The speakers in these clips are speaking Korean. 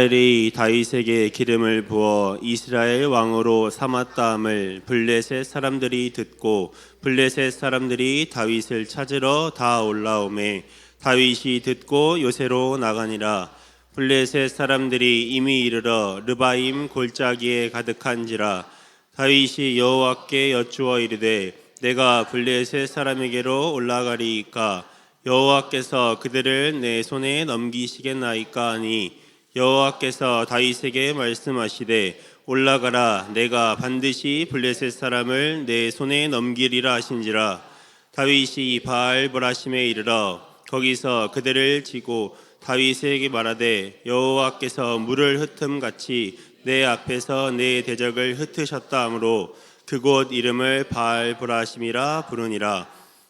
이스라엘이 다윗에게 기름을 부어 이스라엘 왕으로 삼았다함을 블레셋 사람들이 듣고 블레셋 사람들이 다윗을 찾으러 다 올라오매 다윗이 듣고 요새로 나가니라. 블레셋 사람들이 이미 이르러 르바임 골짜기에 가득한지라. 다윗이 여호와께 여쭈어 이르되 내가 블레셋 사람에게로 올라가리이까 여호와께서 그들을 내 손에 넘기시겠나이까 하니 여호와께서 다윗에게 말씀하시되 올라가라 내가 반드시 블레셋 사람을 내 손에 넘기리라 하신지라. 다윗이 바알브라심에 이르러 거기서 그들을 치고 다윗에게 말하되 여호와께서 물을 흩음같이 내 앞에서 내 대적을 흩으셨다 하므로 그곳 이름을 바알브라심이라 부르니라.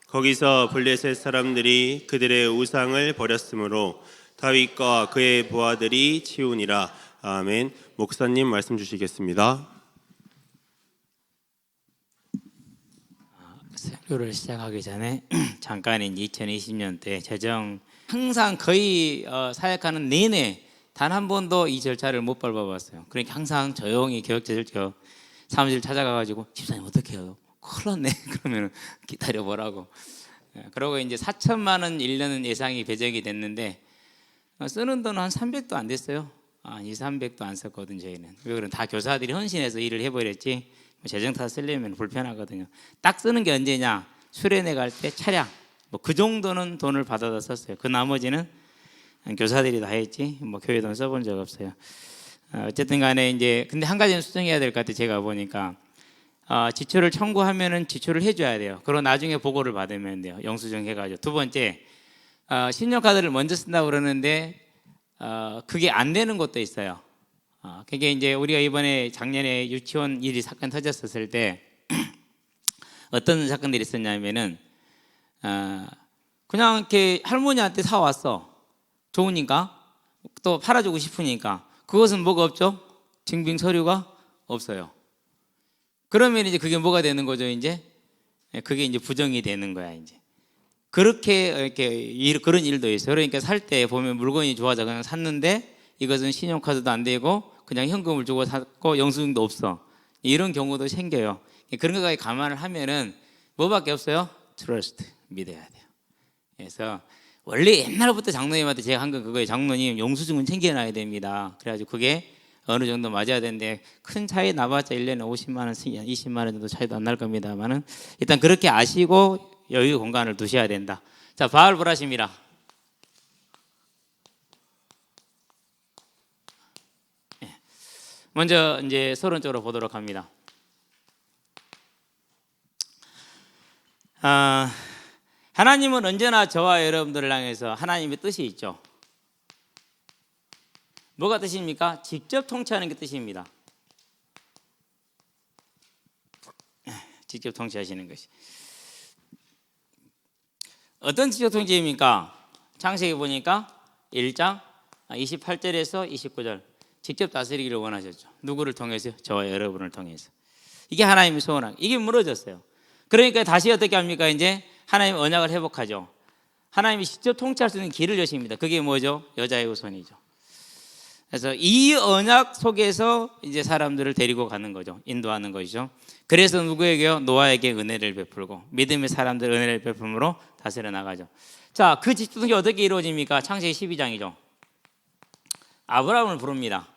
거기서 블레셋 사람들이 그들의 우상을 버렸으므로 다윗과 그의 부하들이 치우니라. 아멘. 목사님 말씀 주시겠습니다. 설교를 시작하기 전에 잠깐 2020년대 재정 항상 거의 사역하는 내내 단 한 번도 이 절차를 못 밟아봤어요. 그러니까 항상 조용히 교역자 사무실 찾아가가지고 집사님 어떻게 해요? 큰일 났네. 그러면 기다려보라고. 그러고 이제 4천만 원 1년은 예상이 배정이 됐는데 쓰는 돈은 한 300도 안 됐어요. 200~300도 안 썼거든 저희는. 왜 그러면 다 교사들이 헌신해서 일을 해버렸지 재정 다 쓰려면 불편하거든요. 딱 쓰는 게 언제냐? 수련회 갈 때 차량 뭐 그 정도는 돈을 받아다 썼어요. 그 나머지는 교사들이 다 했지 뭐 교회 돈 써본 적 없어요. 어쨌든 간에 이제 근데 한 가지는 수정해야 될 것 같아요. 제가 보니까 지출을 청구하면은 지출을 해줘야 돼요. 그리고 나중에 보고를 받으면 돼요. 영수증 해가지고. 두 번째 신용카드를 먼저 쓴다고 그러는데 그게 안 되는 것도 있어요. 그게 이제 우리가 이번에 작년에 유치원 일이 사건 터졌었을 때 어떤 사건들이 있었냐면은 그냥 이렇게 할머니한테 사왔어. 좋으니까 또 팔아주고 싶으니까 그것은 뭐가 없죠? 증빙 서류가 없어요. 그러면 이제 그게 뭐가 되는 거죠? 이제 그게 이제 부정이 되는 거야. 이제 그렇게 이렇게 그런 일도 있어요. 그러니까 살 때 보면 물건이 좋아서 그냥 샀는데 이것은 신용카드도 안 되고 그냥 현금을 주고 샀고 영수증도 없어. 이런 경우도 생겨요. 그런 것까지 감안을 하면은 뭐밖에 없어요? 트러스트, 믿어야 돼요. 그래서 원래 옛날부터 장로님한테 제가 한 건 그거예요. 장로님 영수증은 챙겨놔야 됩니다. 그래가지고 그게 어느 정도 맞아야 되는데 큰 차이 나봤자 1년에 50만 원, 20만 원 정도 차이도 안 날 겁니다만은 일단 그렇게 아시고 여유 공간을 두셔야 된다. 자, 바알브라심이라. 먼저 이제 서론적으로 보도록 합니다. 하나님은 언제나 저와 여러분들을 향해서 하나님의 뜻이 있죠. 뭐가 뜻입니까? 직접 통치하는 게 뜻입니다. 직접 통치하시는 것이. 어떤 직접 통치입니까? 창세기 보니까 1장 28절에서 29절 직접 다스리기를 원하셨죠. 누구를 통해서? 저와 여러분을 통해서. 이게 하나님의 소원한. 이게 무너졌어요. 그러니까 다시 어떻게 합니까? 이제 하나님 언약을 회복하죠. 하나님이 직접 통치할 수 있는 길을 여십니다. 그게 뭐죠? 여자의 후손이죠. 그래서 이 언약 속에서 이제 사람들을 데리고 가는 거죠. 인도하는 것이죠. 그래서 누구에게요? 노아에게 은혜를 베풀고 믿음의 사람들 은혜를 베풀므로 다스려 나가죠. 자, 그 직접 통치 어떻게 이루어집니까? 창세기 12장이죠. 아브라함을 부릅니다.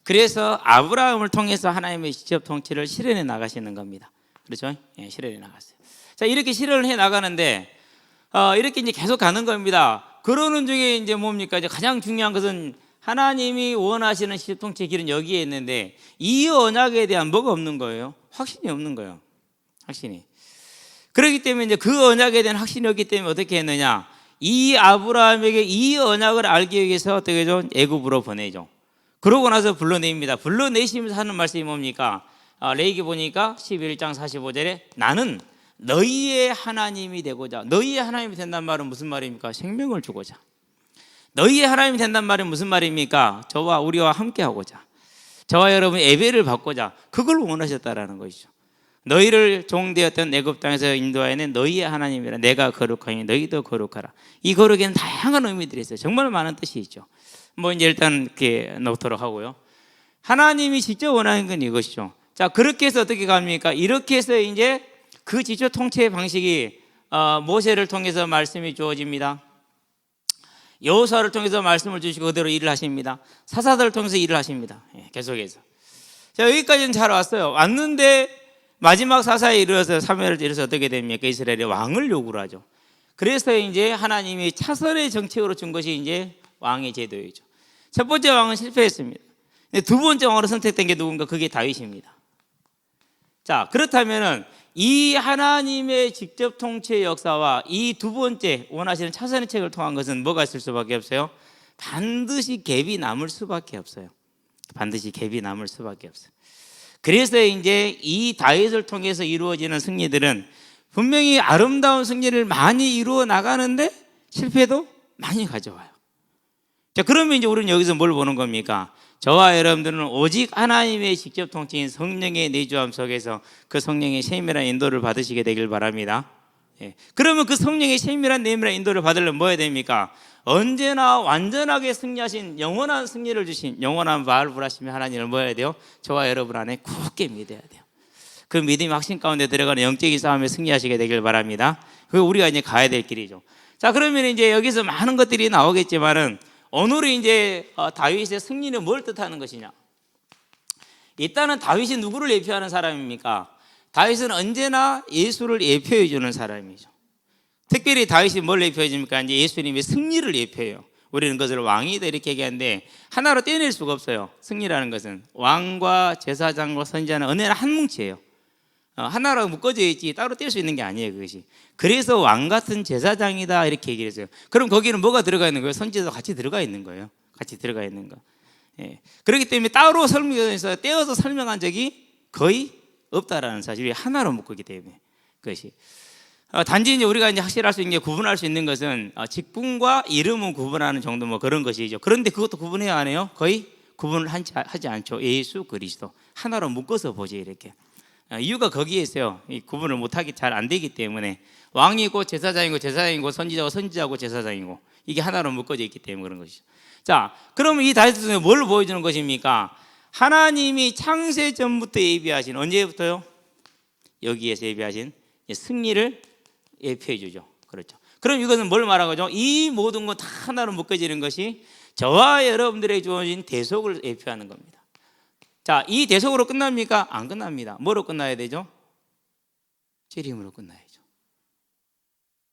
그래서 아브라함을 통해서 하나님의 직접 통치를 실현해 나가시는 겁니다. 그렇죠? 예, 실현해 나갔어요. 자, 이렇게 실현을 해 나가는데 이렇게 이제 계속 가는 겁니다. 그러는 중에 이제 뭡니까? 이제 가장 중요한 것은 하나님이 원하시는 직접 통치의 길은 여기에 있는데 이 언약에 대한 뭐가 없는 거예요? 확신이 없는 거예요. 확신이. 그렇기 때문에 이제 그 언약에 대한 확신이 없기 때문에 어떻게 했느냐? 이 아브라함에게 이 언약을 알기 위해서 어떻게 하죠? 애굽으로 보내죠. 그러고 나서 불러냅니다. 불러내시면서 하는 말씀이 뭡니까? 레위기 보니까 11장 45절에 나는 너희의 하나님이 되고자. 너희의 하나님이 된단 말은 무슨 말입니까? 생명을 주고자. 너희의 하나님이 된단 말은 무슨 말입니까? 저와 우리와 함께 하고자. 저와 여러분 예배를 받고자. 그걸 원하셨다라는 것이죠. 너희를 종되었던 애굽 땅에서 인도하여낸 너희의 하나님이라. 내가 거룩하니 너희도 거룩하라. 이 거룩에는 다양한 의미들이 있어요. 정말 많은 뜻이 있죠. 뭐 이제 일단 이렇게 놓도록 하고요. 하나님이 직접 원하는 건 이것이죠. 자, 그렇게 해서 어떻게 갑니까? 이렇게 해서 이제 그 지조 통치의 방식이 모세를 통해서 말씀이 주어집니다. 여호수아를 통해서 말씀을 주시고 그대로 일을 하십니다. 사사들을 통해서 일을 하십니다. 계속해서. 자, 여기까지는 잘 왔어요. 왔는데 마지막 사사에 이르러서 사무엘을 이르러서 어떻게 됩니까? 이스라엘의 왕을 요구를 하죠. 그래서 이제 하나님이 차선의 정책으로 준 것이 이제 왕의 제도이죠. 첫 번째 왕은 실패했습니다. 두 번째 왕으로 선택된 게 누군가? 그게 다윗입니다. 자, 그렇다면은 이 하나님의 직접 통치의 역사와 이 두 번째 원하시는 차선의 책을 통한 것은 뭐가 있을 수밖에 없어요? 반드시 갭이 남을 수밖에 없어요. 반드시 갭이 남을 수밖에 없어요. 그래서 이제 이 다윗을 통해서 이루어지는 승리들은 분명히 아름다운 승리를 많이 이루어 나가는데 실패도 많이 가져와요. 자, 그러면 이제 우리는 여기서 뭘 보는 겁니까? 저와 여러분들은 오직 하나님의 직접 통치인 성령의 내주함 속에서 그 성령의 세밀한 인도를 받으시게 되길 바랍니다. 그러면 그 성령의 세밀한 내밀한 인도를 받으려면 뭐 해야 됩니까? 언제나 완전하게 승리하신 영원한 승리를 주신 영원한 바알부라시며 하나님을 뭐 해야 돼요? 저와 여러분 안에 굳게 믿어야 돼요. 그 믿음의 확신 가운데 들어가는 영적인 싸움에 승리하시게 되길 바랍니다. 그게 우리가 이제 가야 될 길이죠. 자, 그러면 이제 여기서 많은 것들이 나오겠지만은 오늘은 이제 다윗의 승리는 뭘 뜻하는 것이냐? 일단은 다윗이 누구를 예표하는 사람입니까? 다윗은 언제나 예수를 예표해 주는 사람이죠. 특별히 다윗이 뭘 예표해 줍니까? 이제 예수님의 승리를 예표해요. 우리는 그것을 왕이다 이렇게 얘기하는데 하나로 떼낼 수가 없어요. 승리라는 것은 왕과 제사장과 선지자는 언제나 한 뭉치예요. 하나로 묶어져 있지 따로 뗄 수 있는 게 아니에요, 그것이. 그래서 왕 같은 제사장이다 이렇게 얘기를 했어요. 그럼 거기는 뭐가 들어가 있는 거예요? 선지자도 같이 들어가 있는 거예요. 같이 들어가 있는 거. 그렇기 때문에 따로 설명해서 떼어서 설명한 적이 거의 없다라는 사실이 하나로 묶기 때문에 그것이. 단지 이제 우리가 이제 확실할 수 있는 게 구분할 수 있는 것은 직분과 이름은 구분하는 정도 뭐 그런 것이죠. 그런데 그것도 구분해야 안 해요? 거의 구분을 하지 않죠. 예수 그리스도 하나로 묶어서 보지 이렇게. 이유가 거기에 있어요. 이 구분을 못하기 잘 안 되기 때문에 왕이고 제사장이고 제사장이고 선지자고 선지자고 제사장이고 이게 하나로 묶어져 있기 때문에 그런 것이죠. 자, 그러면 이 다윗은 뭘 보여주는 것입니까? 하나님이 창세 전부터 예비하신 언제부터요? 여기에서 예비하신 승리를 예표해 주죠. 그렇죠. 그럼 이것은 뭘 말하는 거죠? 이 모든 것 다 하나로 묶어지는 것이 저와 여러분들에게 주어진 대속을 예표하는 겁니다. 자, 이 대속으로 끝납니까? 안 끝납니다. 뭐로 끝나야 되죠? 재림으로 끝나야죠.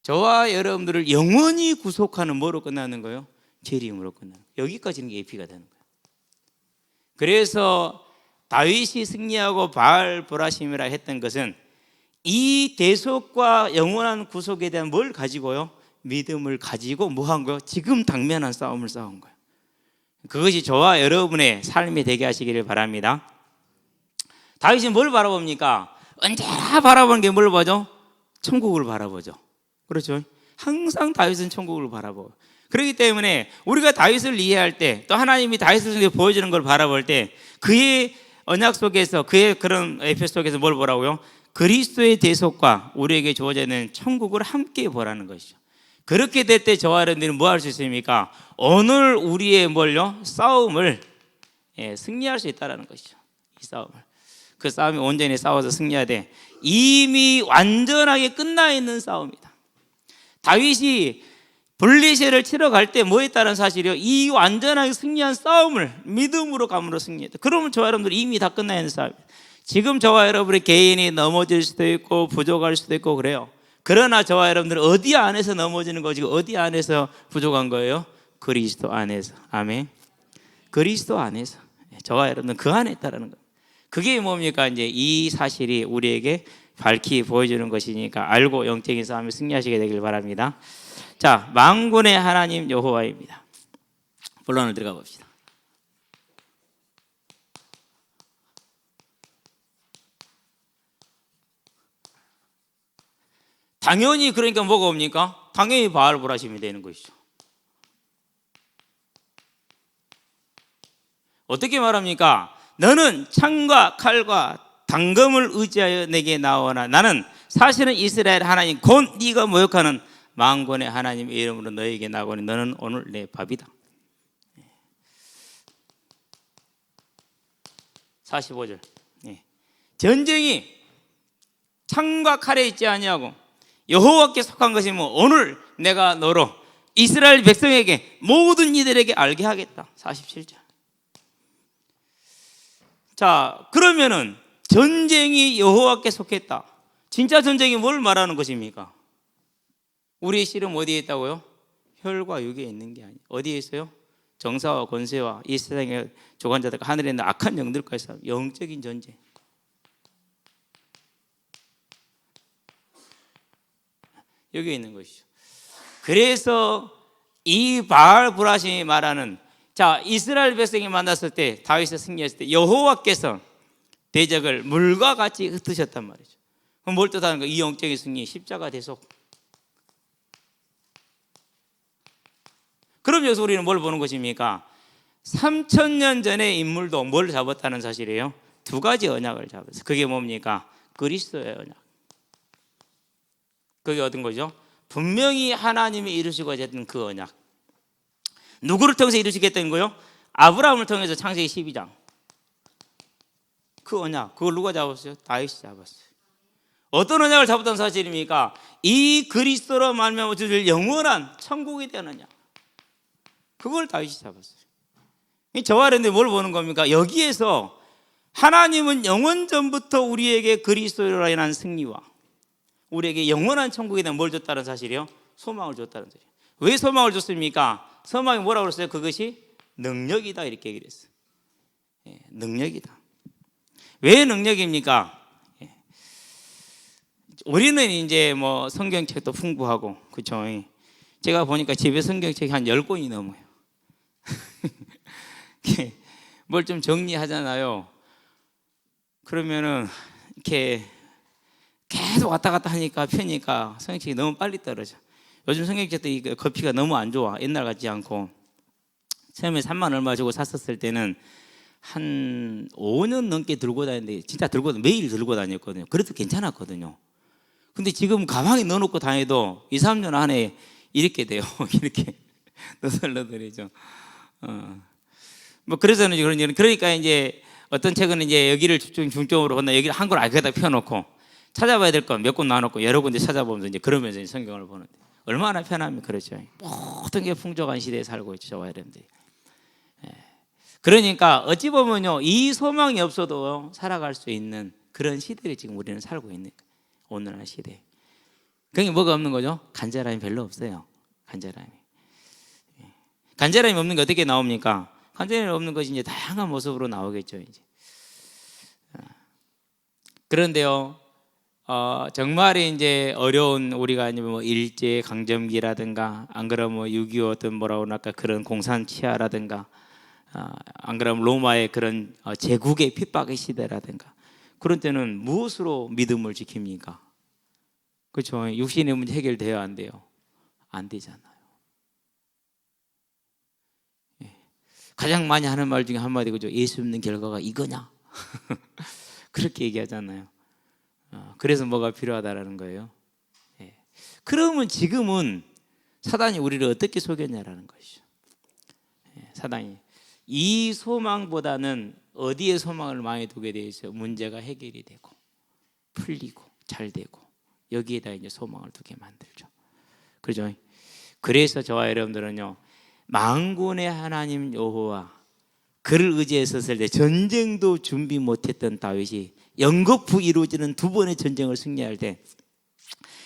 저와 여러분들을 영원히 구속하는 뭐로 끝나는 거예요? 재림으로 끝나는 거예요. 여기까지는 예피가 되는 거예요. 그래서 다윗이 승리하고 바알보라심이라 했던 것은 이 대속과 영원한 구속에 대한 뭘 가지고요? 믿음을 가지고 뭐 한 거예요? 지금 당면한 싸움을 싸운 거예요. 그것이 저와 여러분의 삶이 되게 하시기를 바랍니다. 다윗이 뭘 바라봅니까? 언제나 바라보는 게 뭘 보죠? 천국을 바라보죠. 그렇죠? 항상 다윗은 천국을 바라보고. 그렇기 때문에 우리가 다윗을 이해할 때 또 하나님이 다윗을 통해 보여주는 걸 바라볼 때 그의 언약 속에서 그의 그런 에피소드 속에서 뭘 보라고요? 그리스도의 대속과 우리에게 주어져 있는 천국을 함께 보라는 것이죠. 그렇게 될 때 저와 여러분들은 뭐 할 수 있습니까? 오늘 우리의 뭘요? 싸움을 승리할 수 있다는 것이죠. 이 싸움을. 그 싸움이 온전히 싸워서 승리해야 돼. 이미 완전하게 끝나 있는 싸움이다. 다윗이 블레셋을 치러 갈 때 뭐 했다는 사실이요? 이 완전하게 승리한 싸움을 믿음으로 감으로 승리했다. 그러면 저와 여러분들 이미 다 끝나 있는 싸움이다. 지금 저와 여러분의 개인이 넘어질 수도 있고 부족할 수도 있고 그래요. 그러나 저와 여러분들은 어디 안에서 넘어지는 거지 어디 안에서 부족한 거예요? 그리스도 안에서. 아멘. 그리스도 안에서. 저와 여러분은 그 안에 있다라는 거. 그게 뭡니까? 이제 이 사실이 우리에게 밝히 보여주는 것이니까 알고 영적인 싸움에 승리하시게 되길 바랍니다. 자, 만군의 하나님 여호와입니다. 본론을 들어가 봅시다. 당연히 그러니까 뭐가 옵니까? 당연히 바알보라심이 되는 것이죠. 어떻게 말합니까? 너는 창과 칼과 단검을 의지하여 내게 나오나 나는 사실은 이스라엘 하나님 곧 네가 모욕하는 만군의 하나님의 이름으로 너에게 나오니 너는 오늘 내 밥이다. 45절. 전쟁이 창과 칼에 있지 아니하고 여호와께 속한 것이면 오늘 내가 너로 이스라엘 백성에게 모든 이들에게 알게 하겠다. 47절. 자, 그러면은 전쟁이 여호와께 속했다. 진짜 전쟁이 뭘 말하는 것입니까? 우리의 씨름 어디에 있다고요? 혈과 육에 있는 게 아니에요. 어디에 있어요? 정사와 권세와 이 세상의 조관자들과 하늘에 있는 악한 영들과의 싸움, 영적인 전쟁. 여기에 있는 것이죠. 그래서 이 바알 브라심이 말하는, 자, 이스라엘 백성이 만났을 때, 다윗이 승리했을 때 여호와께서 대적을 물과 같이 흩으셨단 말이죠. 그럼 뭘 뜻하는 거예요? 이 영적인 승리, 십자가 대속. 그럼 여기서 우리는 뭘 보는 것입니까? 3000년 전의 인물도 뭘 잡았다는 사실이에요? 두 가지 언약을 잡았어요. 그게 뭡니까? 그리스도의 언약. 그게 어떤 거죠? 분명히 하나님이 이루시고자 했던 그 언약. 누구를 통해서 이루시겠다는 거요? 아브라함을 통해서 창세기 12장. 그 언약, 그걸 누가 잡았어요? 다윗이 잡았어요. 어떤 언약을 잡았다는 사실입니까? 이 그리스도로 말미암아 주실 영원한 천국에 대한 언약. 그걸 다윗이 잡았어요. 저와 여러분들이 뭘 보는 겁니까? 여기에서 하나님은 영원 전부터 우리에게 그리스도로 인한 승리와 우리에게 영원한 천국에 대한 뭘 줬다는 사실이요? 소망을 줬다는 사실이에요. 왜 소망을 줬습니까? 소망이 뭐라고 그랬어요? 그것이 능력이다, 이렇게 얘기를 했어요. 능력이다. 왜 능력입니까? 우리는 이제 뭐 성경책도 풍부하고, 그렇죠? 제가 보니까 집에 성경책이 한 10권이 넘어요. 뭘 좀 정리하잖아요. 그러면은 이렇게 계속 왔다 갔다 하니까 펴니까 성경책이 너무 빨리 떨어져. 요즘 성경책도 이 거피가 너무 안 좋아. 옛날 같지 않고. 처음에 3만 얼마 주고 샀었을 때는 한 5년 넘게 들고 다녔는데, 진짜 매일 들고 다녔거든요. 그래도 괜찮았거든요. 근데 지금 가방에 넣어놓고 다녀도 2, 3년 안에 이렇게 돼요. 이렇게 너덜너덜해져. 뭐 그래서는 그러니까 이제 어떤 책은 이제 여기를 중점으로 본다. 여기를 한글 아래에다 펴놓고 찾아봐야 될 건 몇 권 나눠놓고 여러 군데 찾아보면서 이제 그러면서 이제 성경을 보는데 얼마나 편하면 그렇죠. 모든 게 풍족한 시대에 살고 있죠. 저와 여러분들이. 그러니까 어찌 보면요, 이 소망이 없어도 살아갈 수 있는 그런 시대를 지금 우리는 살고 있는 거예요. 오늘날 시대. 그게 뭐가 없는 거죠? 간절함이 별로 없어요. 간절함이 없는 게 어떻게 나옵니까? 간절함이 없는 것이 이제 다양한 모습으로 나오겠죠. 이제. 그런데요, 정말 이제 어려운 우리가 아니면 뭐 일제 강점기라든가, 안 그러면 뭐 6.25 어떤 뭐라고 할까 그런 공산 치하라든가, 안 그러면 로마의 그런 제국의 핍박의 시대라든가, 그런 때는 무엇으로 믿음을 지킵니까? 그렇죠. 육신의 문제 해결돼야 안 돼요? 안 되잖아요. 가장 많이 하는 말 중에 한마디, 그죠? 예수 믿는 결과가 이거냐? 그렇게 얘기하잖아요. 그래서 뭐가 필요하다라는 거예요. 그러면 지금은 사단이 우리를 어떻게 속였냐라는 것이죠. 사단이 이 소망보다는 어디에 소망을 많이 두게 되어 있어요? 문제가 해결이 되고 풀리고 잘 되고 여기에다 이제 소망을 두게 만들죠. 그렇죠? 그래서 저와 여러분들은요, 만군의 하나님 여호와 그를 의지했었을 때 전쟁도 준비 못했던 다윗이 연거푸 이루어지는 두 번의 전쟁을 승리할 때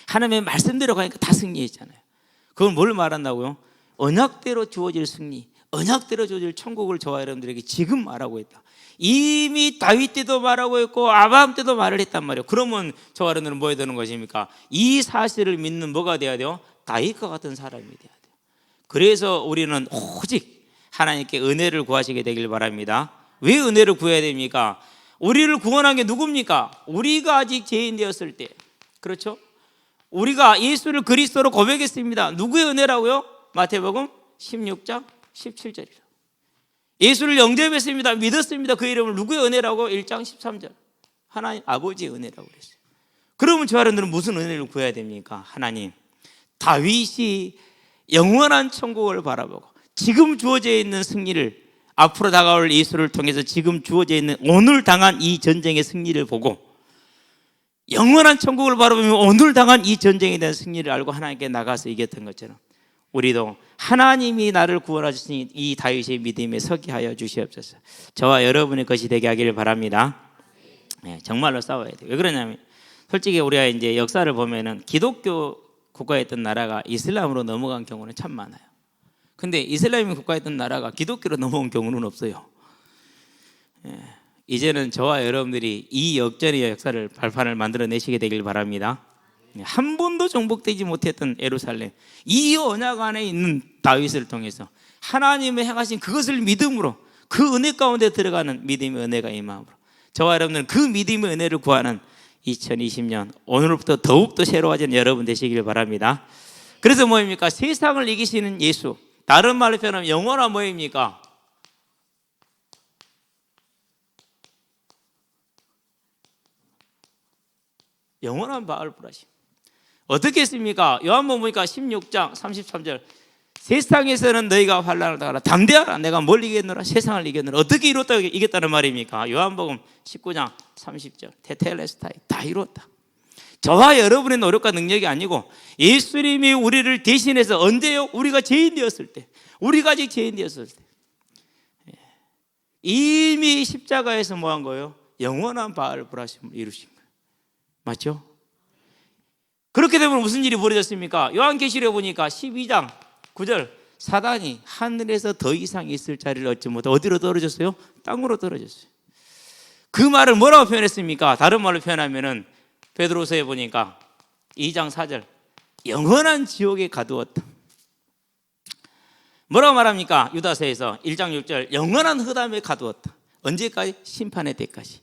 하나님의 말씀대로 가니까 다 승리했잖아요. 그건 뭘 말한다고요? 언약대로 주어질 승리, 언약대로 주어질 천국을 저와 여러분들에게 지금 말하고 있다. 이미 다윗 때도 말하고 있고 아브라함 때도 말을 했단 말이에요. 그러면 저와 여러분들은 뭐 해야 되는 것입니까? 이 사실을 믿는 뭐가 돼야 돼요? 다윗과 같은 사람이 돼야 돼요. 그래서 우리는 오직 하나님께 은혜를 구하시게 되길 바랍니다. 왜 은혜를 구해야 됩니까? 우리를 구원한 게 누굽니까? 우리가 아직 죄인 되었을 때, 그렇죠? 우리가 예수를 그리스도로 고백했습니다. 누구의 은혜라고요? 마태복음 16장 17절이죠. 예수를 영접했습니다. 믿었습니다. 그 이름을 누구의 은혜라고? 1장 13절. 하나님 아버지의 은혜라고 그랬어요. 그러면 저 사람들은 무슨 은혜를 구해야 됩니까? 하나님, 다윗이 영원한 천국을 바라보고 지금 주어져 있는 승리를 앞으로 다가올 예수를 통해서 지금 주어져 있는 오늘 당한 이 전쟁의 승리를 보고 영원한 천국을 바라보며 오늘 당한 이 전쟁에 대한 승리를 알고 하나님께 나가서 이겼던 것처럼 우리도 하나님이 나를 구원하시니 이 다윗의 믿음에 서게 하여 주시옵소서. 저와 여러분의 것이 되게 하기를 바랍니다. 네, 정말로 싸워야 돼요. 왜 그러냐면 솔직히 우리가 이제 역사를 보면은 기독교 국가였던 나라가 이슬람으로 넘어간 경우는 참 많아요. 근데 이슬람이 국가였던 나라가 기독교로 넘어온 경우는 없어요. 예, 이제는 저와 여러분들이 이 역전의 역사를 발판을 만들어내시게 되길 바랍니다. 한 번도 정복되지 못했던 예루살렘, 이 언약 안에 있는 다윗을 통해서 하나님의 행하신 그것을 믿음으로 그 은혜 가운데 들어가는 믿음의 은혜가 임함으로 저와 여러분들은 그 믿음의 은혜를 구하는 2020년 오늘부터 더욱더 새로워진 여러분 되시길 바랍니다. 그래서 뭐입니까? 세상을 이기시는 예수, 다른 말로 표현하면 영원한 뭐입니까? 영원한 바알브라심. 어떻게 했습니까? 요한복음 보니까 16장 33절 세상에서는 너희가 환난을 당하라 담대하라 내가 뭘 이겼노라 세상을 이겼노라. 어떻게 이겼다는 말입니까? 요한복음 19장 30절 테텔레스타이 다 이뤘다. 저와 여러분의 노력과 능력이 아니고 예수님이 우리를 대신해서 언제요? 우리가 죄인 되었을 때, 우리가 아직 죄인 되었을 때 이미 십자가에서 뭐 한 거예요? 영원한 바알브라심을 이루신 거예요. 맞죠? 그렇게 되면 무슨 일이 벌어졌습니까? 요한계시록에 보니까 12장 9절 사단이 하늘에서 더 이상 있을 자리를 얻지 못해 어디로 떨어졌어요? 땅으로 떨어졌어요. 그 말을 뭐라고 표현했습니까? 다른 말로 표현하면은 베드로서에 보니까 2장 4절 영원한 지옥에 가두었다. 뭐라고 말합니까? 유다서에서 1장 6절 영원한 흑암에 가두었다. 언제까지? 심판의 때까지.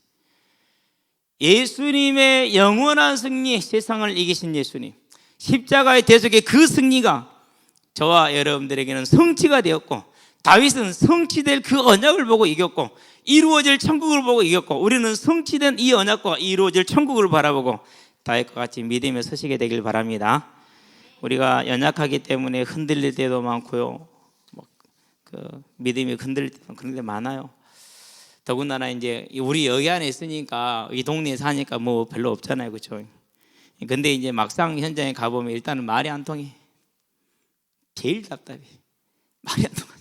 예수님의 영원한 승리, 세상을 이기신 예수님, 십자가의 대속의 그 승리가 저와 여러분들에게는 성취가 되었고 다윗은 성취될 그 언약을 보고 이겼고 이루어질 천국을 보고 이겼고 우리는 성취된 이 언약과 이루어질 천국을 바라보고 다윗과 같이 믿음에 서시게 되길 바랍니다. 우리가 연약하기 때문에 흔들릴 때도 많고요, 믿음이 흔들릴 때도 그런 게 많아요. 더군다나 이제 우리 여기 안에 있으니까 이 동네에 사니까 뭐 별로 없잖아요, 그렇죠? 근데 이제 막상 현장에 가보면 일단은 말이 안 통해. 제일 답답해. 말이 안 통하니까.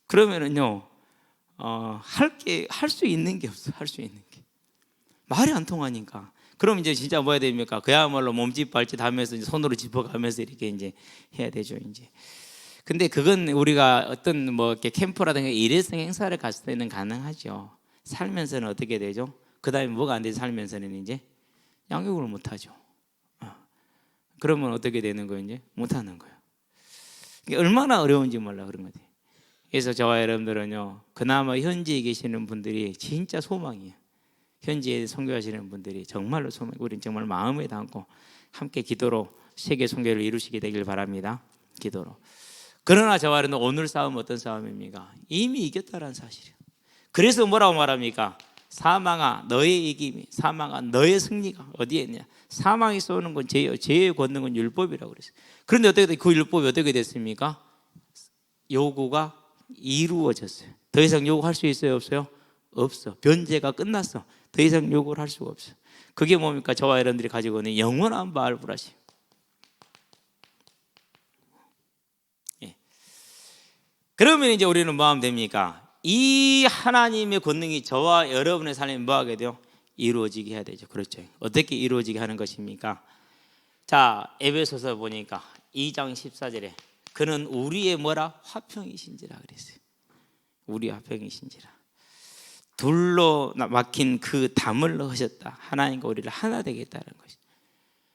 그러면은요, 할 수 있는 게 없어. 할 수 있는 게 말이 안 통하니까. 그럼 이제 진짜 뭐 해야 됩니까? 그야말로 몸짓 발짓 하면서 손으로 짚어가면서 이렇게 이제 해야 되죠, 이제. 근데 그건 우리가 어떤 뭐 이렇게 캠프라든가 일회성 행사를 갔을 때는 가능하죠. 살면서는 어떻게 되죠? 그 다음에 뭐가 안 되죠? 살면서는 이제 양육을 못 하죠. 그러면 어떻게 되는 거예요? 이제 못 하는 거예요. 이게 얼마나 어려운지 몰라 그런 거지. 그래서 저와 여러분들은요, 그나마 현지에 계시는 분들이 진짜 소망이에요. 현지에 선교하시는 분들이 정말로 소망. 우리는 정말 마음에 담고 함께 기도로 세계 선교를 이루시게 되길 바랍니다. 기도로. 그러나 저와 여러분 오늘 싸움은 어떤 싸움입니까? 이미 이겼다는 사실이에요. 그래서 뭐라고 말합니까? 사망아 너의 이김이, 사망아 너의 승리가 어디에 있냐? 사망이 쏘는 건 죄요, 죄의 권는 건 율법이라고 그랬어요. 그런데 어떻게 그 율법이 어떻게 됐습니까? 요구가 이루어졌어요. 더 이상 요구할 수 있어요, 없어요? 없어. 변제가 끝났어. 더 이상 요구를 할 수가 없어. 그게 뭡니까? 저와 여러분들이 가지고 있는 영원한 바알브라심. 그러면 이제 우리는 뭐 하면 됩니까? 이 하나님의 권능이 저와 여러분의 삶에 뭐 하게 돼요? 이루어지게 해야 되죠. 그렇죠. 어떻게 이루어지게 하는 것입니까? 자, 에베소서 보니까 2장 14절에 그는 우리의 뭐라? 화평이신지라 그랬어요. 우리 화평이신지라. 둘로 막힌 그 담을 넣으셨다. 하나님과 우리를 하나 되게 했다는 것이죠.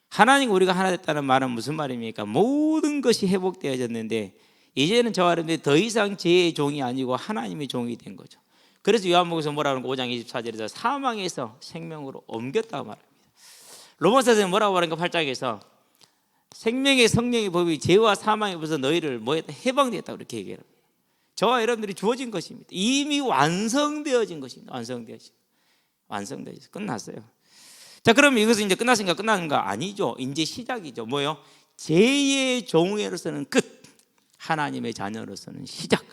하나님과 우리가 하나 됐다는 말은 무슨 말입니까? 모든 것이 회복되어졌는데 이제는 저와 여러분들이 더 이상 죄의 종이 아니고 하나님의 종이 된 거죠. 그래서 요한복음에서 뭐라고 하는 5장 24절에서 사망에서 생명으로 옮겼다고 말합니다. 로마서에서 뭐라고 하는가 8장에서 생명의 성령의 법이 죄와 사망의 법에서 너희를 뭐했다? 해방되었다고 이렇게 얘기합니다. 저와 여러분들이 주어진 것입니다. 이미 완성되어진 것입니다. 완성되어서 끝났어요. 자, 그럼 이것은 이제 끝났으니까 끝나는 거 아니죠. 이제 시작이죠. 뭐요? 죄의 종으로서는 끝. 하나님의 자녀로서는 시작.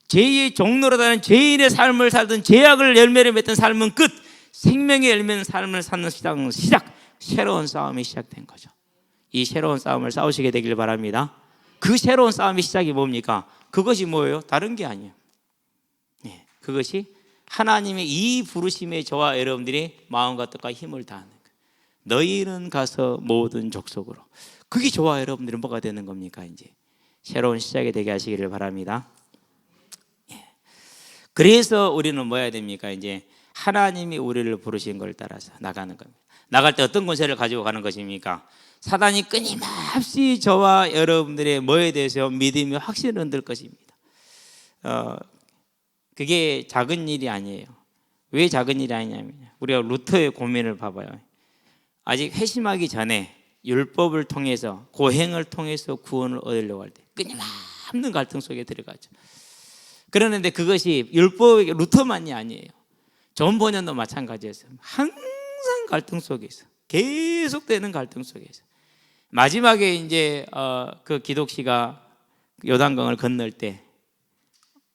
죄의 종로로다는 죄인의 삶을 살던 죄악을 열매를 맺던 삶은 끝. 생명의 열매는 삶을 사는 시작은 시작. 새로운 싸움이 시작된 거죠. 이 새로운 싸움을 싸우시게 되길 바랍니다. 그 새로운 싸움의 시작이 뭡니까? 그것이 뭐예요? 다른 게 아니에요. 그것이 하나님의 이 부르심에 저와 여러분들이 마음과 뜻과 힘을 다하는 거예요. 너희는 가서 모든 족속으로. 그게 저와 여러분들은 뭐가 되는 겁니까? 이제 새로운 시작이 되게 하시기를 바랍니다. 그래서 우리는 뭐 해야 됩니까? 이제 하나님이 우리를 부르신 걸 따라서 나가는 겁니다. 나갈 때 어떤 권세를 가지고 가는 것입니까? 사단이 끊임없이 저와 여러분들의 뭐에 대해서 믿음이 확신을 흔들 것입니다. 그게 작은 일이 아니에요. 왜 작은 일이 아니냐면 우리가 루터의 고민을 봐봐요. 아직 회심하기 전에 율법을 통해서 고행을 통해서 구원을 얻으려고 할 때 끊임없는 갈등 속에 들어가죠. 그러는데 그것이 율법의 루터만이 아니에요. 존 번연도 마찬가지였어요. 항상 갈등 속에서 계속되는 갈등 속에서 마지막에 이제 그 기독씨가 요단강을 건널 때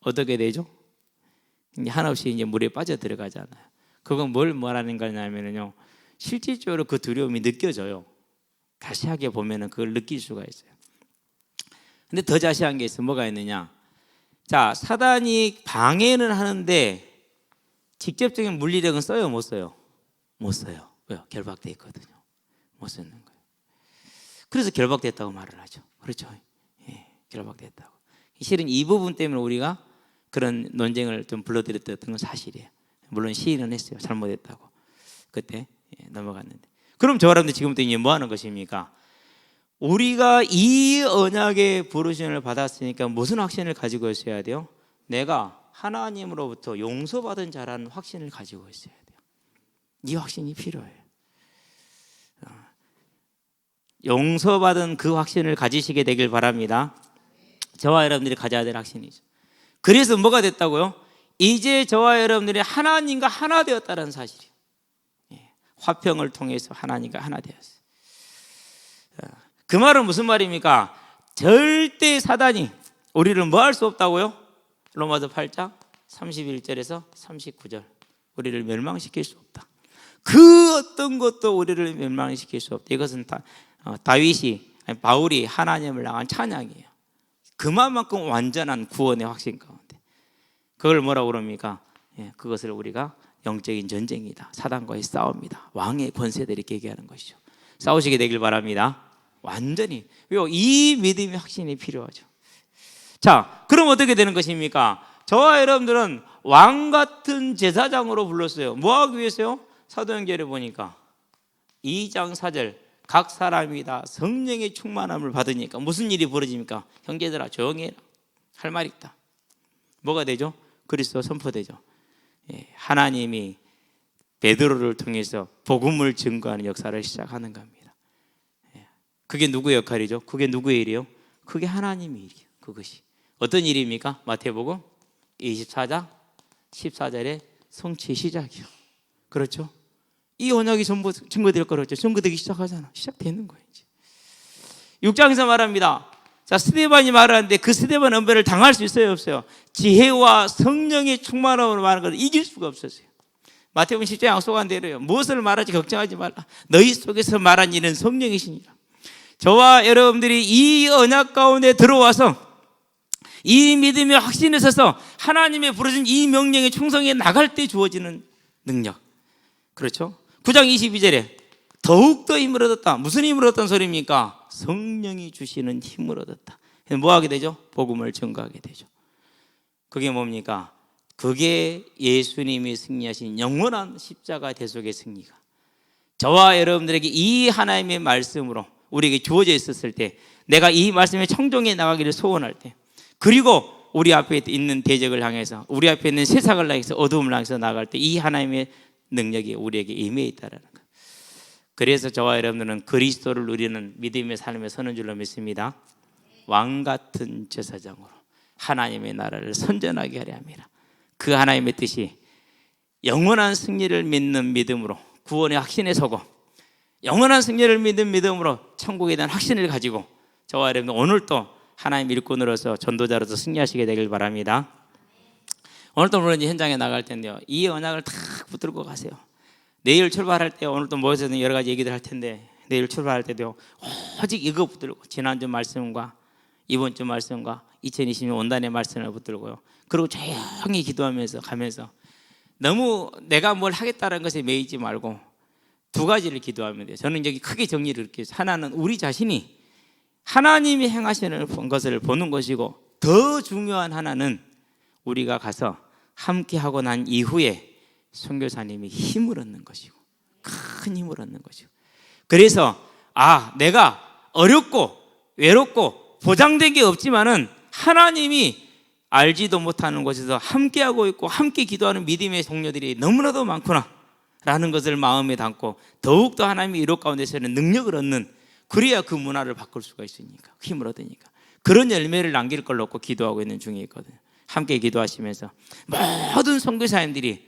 어떻게 되죠? 한없이 이제 물에 빠져 들어가잖아요. 그건 뭘 말하는 거냐면요, 실질적으로 그 두려움이 느껴져요. 자세하게 보면은 그걸 느낄 수가 있어요. 근데 더 자세한 게 있어. 뭐가 있느냐? 자, 사단이 방해는 하는데 직접적인 물리력은 써요, 못 써요? 못 써요. 왜요? 결박돼 있거든요. 못 쓰는 거예요. 그래서 결박됐다고 말을 하죠. 그렇죠? 예, 결박됐다고. 실은 이 부분 때문에 우리가 그런 논쟁을 좀 불러드렸던 건 사실이에요. 물론 시인은 했어요. 잘못했다고. 그때 넘어갔는데. 그럼 저 여러분들 지금부터 이제 뭐 하는 것입니까? 우리가 이 언약의 부르심을 받았으니까 무슨 확신을 가지고 있어야 돼요? 내가 하나님으로부터 용서받은 자라는 확신을 가지고 있어야 돼요. 이 확신이 필요해요. 용서받은 그 확신을 가지시게 되길 바랍니다. 저와 여러분들이 가져야 될 확신이죠. 그래서 뭐가 됐다고요? 이제 저와 여러분들이 하나님과 하나 되었다는 사실이에요. 화평을 통해서 하나님과 하나 되었어요. 그 말은 무슨 말입니까? 절대 사단이 우리를 뭐 할 수 없다고요? 로마서 8장 31절에서 39절. 우리를 멸망시킬 수 없다. 그 어떤 것도 우리를 멸망시킬 수 없다. 이것은 바울이 하나님을 향한 찬양이에요. 그만큼 완전한 구원의 확신 가운데. 그걸 뭐라고 그럽니까? 그것을 우리가 영적인 전쟁이다. 사단과의 싸움이다. 왕의 권세들이 얘기하는 것이죠. 싸우시게 되길 바랍니다. 완전히. 이 믿음의 확신이 필요하죠. 자, 그럼 어떻게 되는 것입니까? 저와 여러분들은 왕 같은 제사장으로 불렀어요. 뭐 하기 위해서요? 사도행전에 보니까 2장 4절 각 사람이 다 성령의 충만함을 받으니까 무슨 일이 벌어집니까? 형제들아 조용히 해라. 할 말 있다. 뭐가 되죠? 그리스도 선포되죠. 하나님이 베드로를 통해서 복음을 증거하는 역사를 시작하는 겁니다. 그게 누구의 역할이죠? 그게 누구의 일이요? 그게 하나님의 일이에요. 그것이 어떤 일입니까? 마태복음 24장 14절에 성취의 시작이요. 그렇죠? 이 언약이 전부 증거될 거였죠. 증거되기 시작하잖아. 시작되는 거예요. 이제 6장에서 말합니다. 자, 스데반이 말하는데 그 스데반 은배를 당할 수 있어요, 없어요? 지혜와 성령의 충만함으로 말하는 걸 이길 수가 없었어요. 마태복음 10장 약속한 대로요. 무엇을 말할지 걱정하지 말라. 너희 속에서 말한 일은 성령이시니라. 저와 여러분들이 이 언약 가운데 들어와서 이 믿음의 확신에 서서 하나님의 부르신 이 명령에 충성해 나갈 때 주어지는 능력. 그렇죠? 9장 22절에 더욱더 힘을 얻었다. 무슨 힘을 얻었다는 소리입니까? 성령이 주시는 힘을 얻었다. 뭐 하게 되죠? 복음을 증거하게 되죠. 그게 뭡니까? 그게 예수님이 승리하신 영원한 십자가 대속의 승리가 저와 여러분들에게 이 하나님의 말씀으로 우리에게 주어져 있었을 때, 내가 이 말씀에 청종해 나가기를 소원할 때, 그리고 우리 앞에 있는 대적을 향해서, 우리 앞에 있는 세상을 향해서, 어두움을 향해서 나갈 때 이 하나님의 능력이 우리에게 임해 있다는 것. 그래서 저와 여러분들은 그리스도를 누리는 믿음의 삶에 서는 줄로 믿습니다. 왕 같은 제사장으로 하나님의 나라를 선전하게 하려 합니다. 그 하나님의 뜻이 영원한 승리를 믿는 믿음으로 구원의 확신에 서고, 영원한 승리를 믿는 믿음으로 천국에 대한 확신을 가지고 저와 여러분 오늘 또 하나님 일꾼으로서 전도자로서 승리하시게 되길 바랍니다. 오늘도 물론 현장에 나갈 텐데요, 이 언약을 탁 붙들고 가세요. 내일 출발할 때 오늘도 모여서 여러 가지 얘기들 할 텐데, 내일 출발할 때도 오직 이거 붙들고, 지난주 말씀과 이번 주 말씀과 2020년 원단의 말씀을 붙들고요, 그리고 조용히 기도하면서 가면서 너무 내가 뭘 하겠다는 것에 매이지 말고 두 가지를 기도하면 돼요. 저는 여기 크게 정리를 이렇게 해서, 하나는 우리 자신이 하나님이 행하시는 것을 보는 것이고, 더 중요한 하나는 우리가 가서 함께 하고 난 이후에 선교사님이 힘을 얻는 것이고, 큰 힘을 얻는 것이고, 그래서 내가 어렵고 외롭고 보장된 게 없지만은 하나님이 알지도 못하는 곳에서 함께하고 있고 함께 기도하는 믿음의 동료들이 너무나도 많구나 라는 것을 마음에 담고, 더욱더 하나님의 이룩 가운데서는 능력을 얻는, 그래야 그 문화를 바꿀 수가 있으니까, 힘을 얻으니까 그런 열매를 남길 걸 놓고 기도하고 있는 중에 있거든요. 함께 기도하시면서 모든 선교사님들이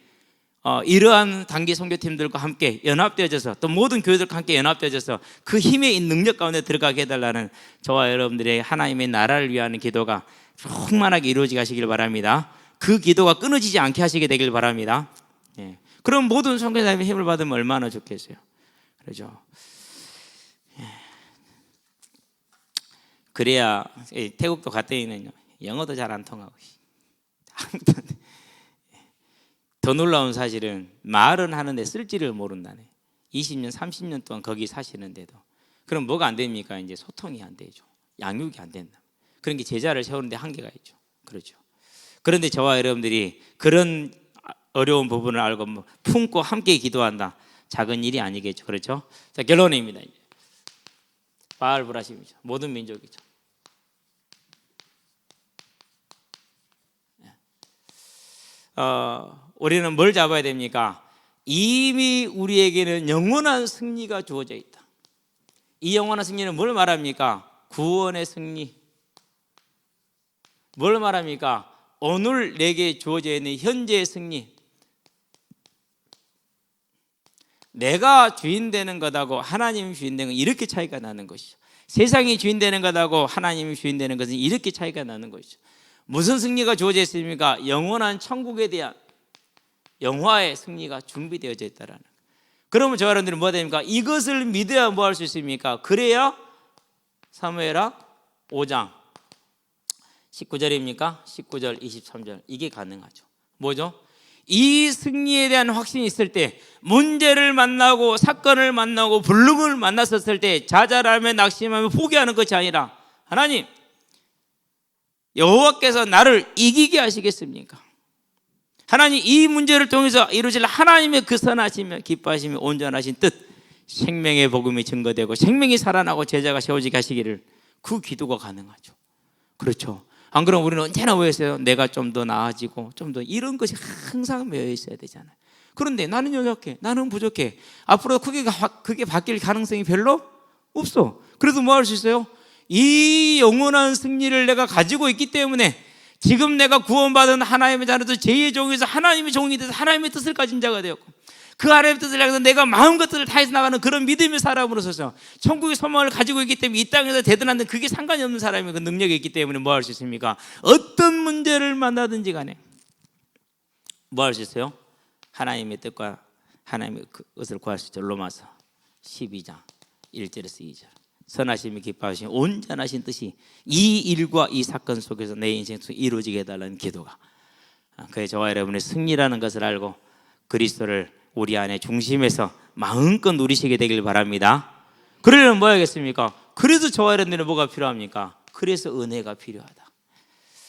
이러한 단기 선교팀들과 함께 연합되어져서, 또 모든 교회들과 함께 연합되어져서 그 힘의 능력 가운데 들어가게 해달라는 저와 여러분들의 하나님의 나라를 위한 기도가 충만하게 이루어지게 하시길 바랍니다. 그 기도가 끊어지지 않게 하시게 되길 바랍니다. 예. 그럼 모든 선교사님의 힘을 받으면 얼마나 좋겠어요. 그렇죠. 예. 그래야 태국도 갔더니는요, 영어도 잘 안 통하고, 더 놀라운 사실은 말은 하는데 쓸지를 모른다네. 20년 30년 동안 거기 사시는데도. 그럼 뭐가 안 됩니까? 이제 소통이 안 되죠. 양육이 안 된다. 그런 게 제자를 세우는데 한계가 있죠. 그렇죠. 그런데 저와 여러분들이 그런 어려운 부분을 알고 품고 함께 기도한다, 작은 일이 아니겠죠. 그렇죠. 자, 결론입니다. 바알 브라심이죠. 모든 민족이죠. 우리는 뭘 잡아야 됩니까? 이미 우리에게는 영원한 승리가 주어져 있다. 이 영원한 승리는 뭘 말합니까? 구원의 승리. 뭘 말합니까? 오늘 내게 주어져 있는 현재의 승리. 내가 주인 되는 것하고 하나님이 주인 되는 건 이렇게 차이가 나는 것이죠. 세상이 주인 되는 것하고 하나님이 주인 되는 것은 이렇게 차이가 나는 것이죠. 무슨 승리가 주어져 있습니까? 영원한 천국에 대한 영화의 승리가 준비되어져 있다라는. 그러면 저 여러분들은 뭐가 됩니까? 이것을 믿어야 뭐 할 수 있습니까? 그래야 사무엘하 5장 19절입니까? 19절 23절 이게 가능하죠. 뭐죠? 이 승리에 대한 확신이 있을 때, 문제를 만나고 사건을 만나고 불능을 만났었을 때 자잘하며 낙심하며 포기하는 것이 아니라, 하나님 여호와께서 나를 이기게 하시겠습니까? 하나님 이 문제를 통해서 이루실 하나님의 그 선하시며 기뻐하시며 온전하신 뜻, 생명의 복음이 증거되고 생명이 살아나고 제자가 세워지게 하시기를, 그 기도가 가능하죠. 그렇죠. 안 그러면 우리는 언제나 뭐 했어요? 내가 좀 더 나아지고 좀 더, 이런 것이 항상 매여 있어야 되잖아요. 그런데 나는 연약해, 나는 부족해, 앞으로 그게 바뀔 가능성이 별로 없어. 그래도 뭐 할 수 있어요? 이 영원한 승리를 내가 가지고 있기 때문에 지금 내가 구원받은 하나님의 자녀도 제2의 종에서 하나님의 종이 돼서 하나님의 뜻을 가진 자가 되었고, 그 하나님의 뜻을 향해서 내가 마음과 뜻을 다해서 나가는 그런 믿음의 사람으로서 천국의 소망을 가지고 있기 때문에 이 땅에서 대단한데 그게 상관이 없는 사람이 그 능력이 있기 때문에 뭐 할 수 있습니까? 어떤 문제를 만나든지 간에 뭐 할 수 있어요? 하나님의 뜻과 하나님의 것을 구할 수 있죠. 로마서 12장 1절에서 2절. 선하심이 기뻐하시며 온전하신 뜻이 이 일과 이 사건 속에서 내 인생 속에 이루어지게 해달라는 기도가, 그래서 저와 여러분의 승리라는 것을 알고 그리스도를 우리 안에 중심에서 마음껏 누리시게 되길 바랍니다. 그러려면 뭐 해야겠습니까? 그래서 저와 여러분들은 뭐가 필요합니까? 그래서 은혜가 필요하다.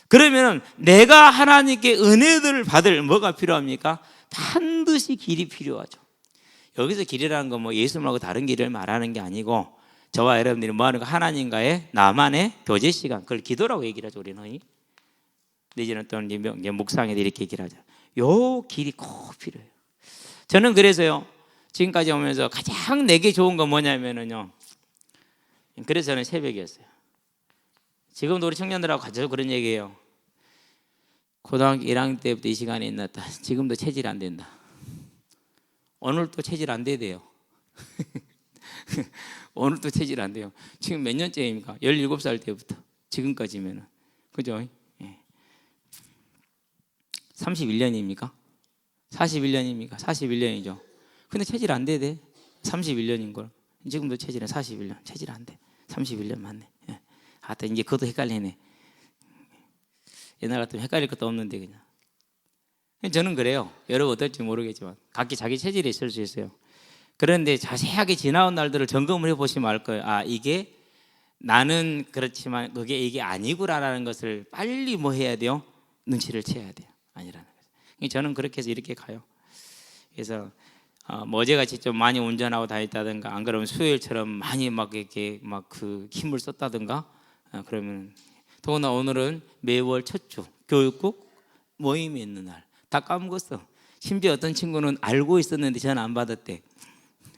그러면 내가 하나님께 은혜들을 받을 뭐가 필요합니까? 반드시 길이 필요하죠. 여기서 길이라는 건 뭐 예수 말고 다른 길을 말하는 게 아니고, 저와 여러분들이 뭐 하는 거, 하나님과의 나만의 교제 시간, 그걸 기도라고 얘기를 하죠. 우리는 내지는 또 묵상에 이렇게 얘기를 하죠. 요 길이 꼭 필요해요. 저는 그래서요, 지금까지 오면서 가장 내게 좋은 건 뭐냐면요, 그래서 저는 새벽이었어요. 지금도 우리 청년들하고 같이 그런 얘기해요. 고등학교 1학년 때부터 이 시간에 있났다. 지금도 체질 안 된다. 오늘 또 체질 안 돼요. 오늘 또 체질 안 돼요. 지금 몇 년째입니까? 17살 때부터. 지금까지면은. 그죠? 예. 31년입니까? 41년입니까? 41년이죠. 근데 체질 안 돼. 31년인 걸. 지금도 체질은 41년. 체질 안 돼. 31년 맞네. 예. 하여튼 이제 그것도 헷갈리네. 옛날 같으면 헷갈릴 것도 없는데 그냥. 저는 그래요. 여러분 어떨지 모르겠지만 각기 자기 체질이 있을 수 있어요. 그런데 자세하게 지나온 날들을 점검을 해보시면 알 거예요. 아, 이게 나는 그렇지만 그게 이게 아니구나라는 것을 빨리 뭐 해야 돼요? 눈치를 채야 돼요. 아니라는 거죠. 저는 그렇게 해서 이렇게 가요. 그래서 뭐 어제같이 좀 많이 운전하고 다녔다든가, 안 그러면 수요일처럼 많이 막 이렇게 막 그 힘을 썼다든가, 그러면 더구나 오늘은 매월 첫 주 교육국 모임이 있는 날. 다 까먹었어. 심지어 어떤 친구는 알고 있었는데 전화 안 받았대.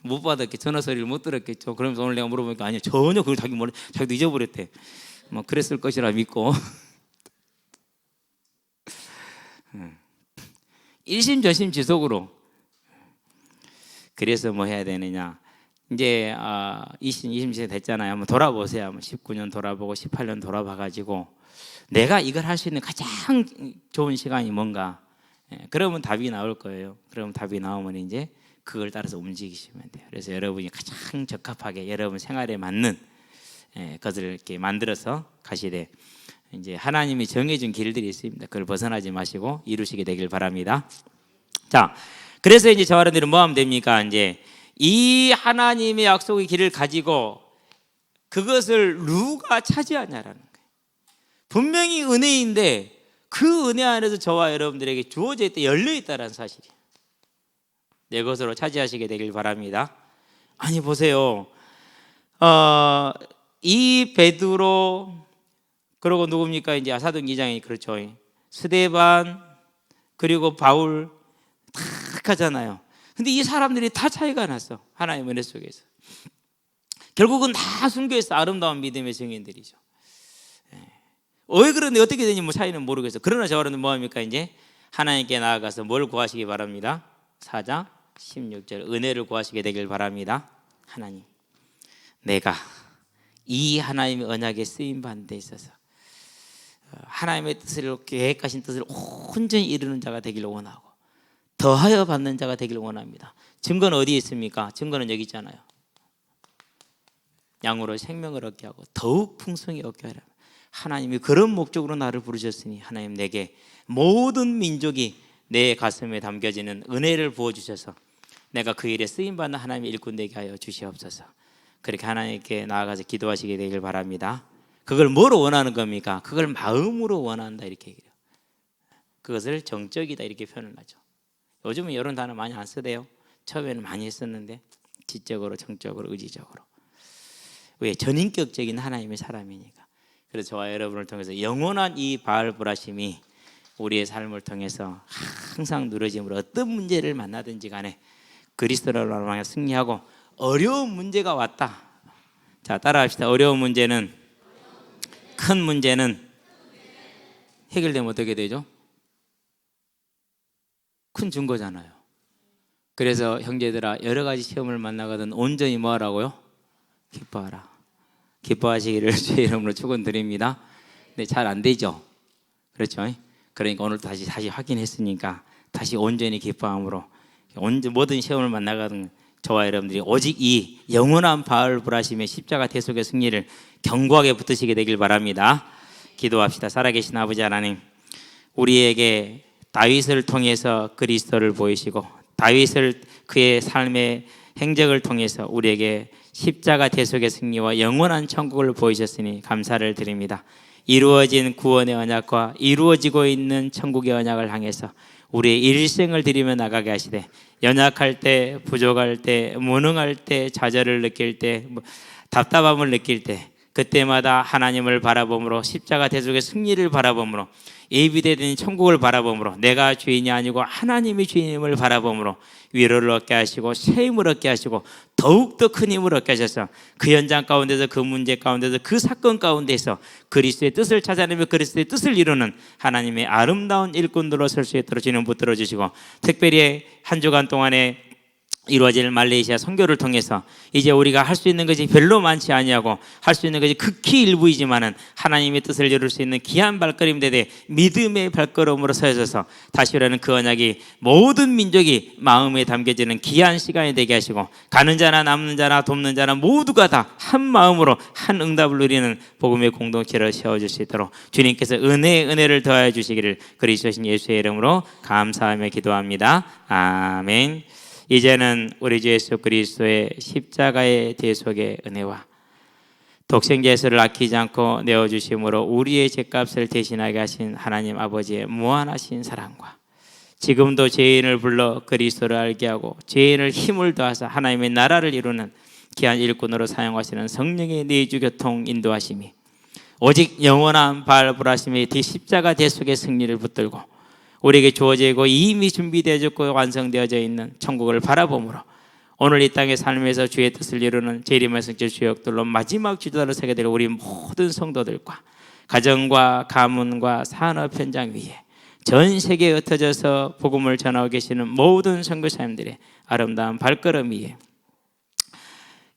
못 받았겠, 전화 소리를 못 들었겠죠. 그러면서 오늘 내가 물어보니까 아니요, 전혀 그걸 자기도 잊어버렸대. 뭐 그랬을 것이라 믿고. 일심전심지속으로. 그래서 뭐 해야 되느냐, 이제 20세 됐잖아요. 한번 돌아보세요. 19년 돌아보고 18년 돌아봐가지고 내가 이걸 할 수 있는 가장 좋은 시간이 뭔가. 그러면 답이 나올 거예요. 그러면 답이 나오면 이제 그걸 따라서 움직이시면 돼요. 그래서 여러분이 가장 적합하게 여러분 생활에 맞는 것을 이렇게 만들어서 가시되, 이제 하나님이 정해준 길들이 있습니다. 그걸 벗어나지 마시고 이루시게 되길 바랍니다. 자, 그래서 이제 저와 여러분들은 뭐 하면 됩니까? 이제 이 하나님의 약속의 길을 가지고 그것을 누가 차지하냐라는 거예요. 분명히 은혜인데 그 은혜 안에서 저와 여러분들에게 주어져 있다, 열려 있다는 사실이에요. 내 것으로 차지하시게 되길 바랍니다. 아니 보세요. 이 베드로, 그리고 누굽니까? 이제 사도행 2장이 그렇죠. 스데반, 그리고 바울 다 하잖아요. 근데 이 사람들이 다 차이가 났어. 하나님의 은혜 속에서. 결국은 다 순교해서 아름다운 믿음의 증인들이죠. 왜 그런데 어떻게 되는지 뭐 차이는 모르겠어요. 그러나 저와는 뭐합니까? 이제 하나님께 나아가서 뭘 구하시기 바랍니다. 4장 16절 은혜를 구하시게 되길 바랍니다. 하나님, 내가 이 하나님의 언약에 쓰임받는 데 있어서 하나님의 뜻을, 계획하신 뜻을 온전히 이루는 자가 되기를 원하고 더하여 받는 자가 되기를 원합니다. 증거는 어디에 있습니까? 증거는 여기 있잖아요. 양으로 생명을 얻게 하고 더욱 풍성히 얻게 하라. 하나님이 그런 목적으로 나를 부르셨으니 하나님, 내게 모든 민족이 내 가슴에 담겨지는 은혜를 부어주셔서 내가 그 일에 쓰임받는 하나님의 일꾼 되게 하여 주시옵소서. 그렇게 하나님께 나아가서 기도하시게 되길 바랍니다. 그걸 뭐로 원하는 겁니까? 그걸 마음으로 원한다 이렇게 얘기해요. 그것을 정적이다 이렇게 표현을 하죠. 요즘은 이런 단어 많이 안 쓰대요. 처음에는 많이 썼는데 지적으로, 정적으로, 의지적으로. 왜? 전인격적인 하나님의 사람이니까. 그래서 저와 여러분을 통해서 영원한 이 바알브라심이 우리의 삶을 통해서 항상 누려짐으로 어떤 문제를 만나든지 간에 그리스도를 통해 승리하고, 어려운 문제가 왔다. 자, 따라합시다. 어려운 문제는, 큰 문제는 해결되면 어떻게 되죠? 큰 증거잖아요. 그래서 형제들아, 여러 가지 시험을 만나거든 온전히 뭐 하라고요? 기뻐하라. 기뻐하시기를 주의 이름으로 축원드립니다. 근데 잘 안 되죠. 그렇죠? 그러니까 오늘 다시 확인했으니까 다시 온전히 기뻐함으로 모든 시험을 만나거든 저와 여러분들이 오직 이 영원한 바알브라심의 십자가 대속의 승리를 견고하게 붙드시게 되길 바랍니다. 기도합시다. 살아계신 아버지 하나님, 우리에게 다윗을 통해서 그리스도를 보이시고 다윗을 그의 삶의 행적을 통해서 우리에게 십자가 대속의 승리와 영원한 천국을 보이셨으니 감사를 드립니다. 이루어진 구원의 언약과 이루어지고 있는 천국의 언약을 향해서 우리의 일생을 드리며 나가게 하시되, 연약할 때, 부족할 때, 무능할 때, 좌절을 느낄 때, 답답함을 느낄 때, 그때마다 하나님을 바라봄으로, 십자가 대속의 승리를 바라봄으로, 예비되는 천국을 바라봄으로, 내가 주인이 아니고 하나님이 주인임을 바라봄으로 위로를 얻게 하시고 새 힘을 얻게 하시고 더욱더 큰 힘을 얻게 하셔서 그 현장 가운데서, 그 문제 가운데서, 그 사건 가운데서 그리스도의 뜻을 찾아내며 그리스도의 뜻을 이루는 하나님의 아름다운 일꾼들로 설 수 있도록 주님 붙들어 주시고, 특별히 한 주간 동안에 이루어질 말레이시아 선교를 통해서 이제 우리가 할 수 있는 것이 별로 많지 아니하고 할 수 있는 것이 극히 일부이지만은 하나님의 뜻을 이룰 수 있는 귀한 발걸음 되되 믿음의 발걸음으로 서셔서 다시 오라는 그 언약이 모든 민족이 마음에 담겨지는 귀한 시간이 되게 하시고 가는 자나 남는 자나 돕는 자나 모두가 다 한 마음으로 한 응답을 누리는 복음의 공동체를 세워줄 수 있도록 주님께서 은혜를 더하여 주시기를 그리스도신 예수의 이름으로 감사하며 기도합니다. 아멘. 이제는 우리 주 예수 그리스도의 십자가의 대속의 은혜와 독생자 예수를 아끼지 않고 내어주심으로 우리의 죄값을 대신하게 하신 하나님 아버지의 무한하신 사랑과 지금도 죄인을 불러 그리스도를 알게 하고 죄인을 힘을 더하사 하나님의 나라를 이루는 귀한 일꾼으로 사용하시는 성령의 내주교통 인도하심이 오직 영원한 발불하심의 십자가 대속의 승리를 붙들고 우리에게 주어지고 이미 준비되어졌고 완성되어져 있는 천국을 바라보므로 오늘 이 땅의 삶에서 주의 뜻을 이루는 재림의 성질 주역들로 마지막 주도자로 서게 될 우리 모든 성도들과 가정과 가문과 산업 현장 위에 전 세계에 흩어져서 복음을 전하고 계시는 모든 선교사님들의 아름다운 발걸음 위에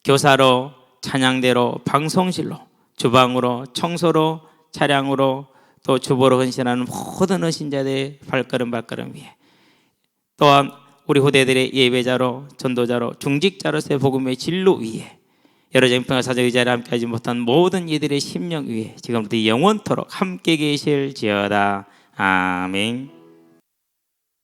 교사로 찬양대로 방송실로 주방으로 청소로 차량으로 또 주보로 헌신하는 모든 헌신자들의 발걸음 위에 또한 우리 후대들의 예배자로 전도자로 중직자로서의 복음의 진로 위에 여러 정평화 사적 의자를 함께하지 못한 모든 이들의 심령 위에 지금부터 영원토록 함께 계실지어다. 아멘.